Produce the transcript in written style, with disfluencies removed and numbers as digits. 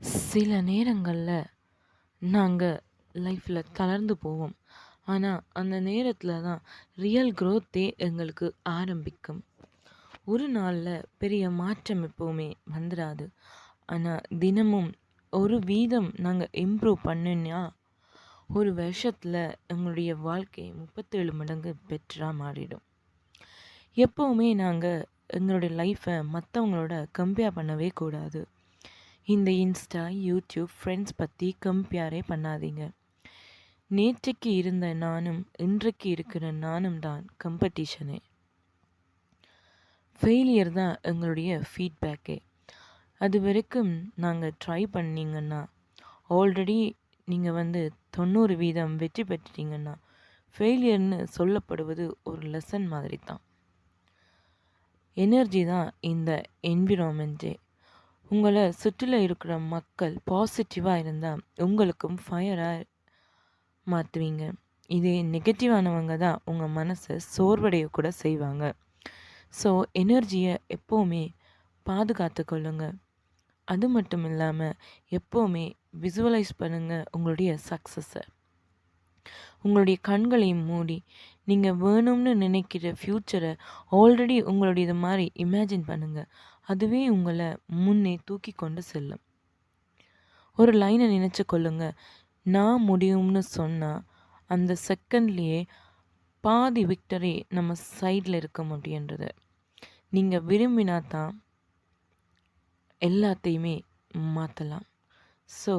சில நேரங்கள்ல நாங்க லைஃப்ல தளர்ந்து போவோம். ஆனா, அந்த நேரத்துல தான் ரியல் குரோத்தே எங்களுக்கு ஆரம்பிக்கும். ஒரு நாள்ல பெரிய மாற்றம் எப்பவுமே வந்துராது. ஆனா, தினமும் ஒரு வீதம் நாங்க இம்ப்ரூவ் பண்ணுனா, ஒரு வருஷத்துல எங்களுடைய வாழ்க்கை 37 மடங்கு பெட்டரா மாறிடும். எப்பவுமே நாங்க எங்களுடைய லைஃப்ப மத்தவங்களோட கம்பேர் பண்ணவே கூடாது. இந்த இன்ஸ்டா, யூடியூப், ஃப்ரெண்ட்ஸ் பத்தி கம்பேரே பண்ணாதீங்க. நேற்றைக்கு இருந்த நானும், இன்றைக்கு இருக்கிற நானும் தான் காம்படிஷனே. ஃபெயிலியர் தான் எங்களுடைய ஃபீட்பேக்கே. அதுவரைக்கும் நாங்க ட்ரை பண்ணீங்கன்னா, ஆல்ரெடி நீங்க 90% வெற்றி பெற்றுட்டீங்கன்னா, ஃபெயிலியர்ன்னு சொல்லப்படுவது ஒரு லெசன் மாதிரி தான். எனர்ஜி தான் இந்த என்விரான்மெண்ட்டே. உங்கள சுற்றில இருக்கிற மக்கள் பாசிட்டிவா இருந்தா, உங்களுக்கும் ஃபயரா மாத்துவீங்க. இதே நெகட்டிவானவங்க தான் உங்க மனச சோர்வடைய கூட செய்வாங்க. ஸோ எனர்ஜிய எப்பவுமே பாதுகாத்து கொள்ளுங்க. அது மட்டும் இல்லாம எப்பவுமே விசுவலைஸ் பண்ணுங்க உங்களுடைய சக்ஸஸ. உங்களுடைய கண்களை மூடி, நீங்க வேணும்னு நினைக்கிற ஃப்யூச்சர ஆல்ரெடி உங்களுடையது மாரி இமேஜின் பண்ணுங்க. அதுவே உங்கள முன்னே தூக்கிக் கொண்டு செல்லும். ஒரு லைன நினைச்சு கொள்ளுங்க. நான் முடியும்னு சொன்னா, அந்த செகண்ட்லயே பாதி விக்டரி நம்ம சைட்ல இருக்க முடியுன்றது. நீங்க விரும்பினா தான் எல்லாத்தையுமே மாத்தலாம். ஸோ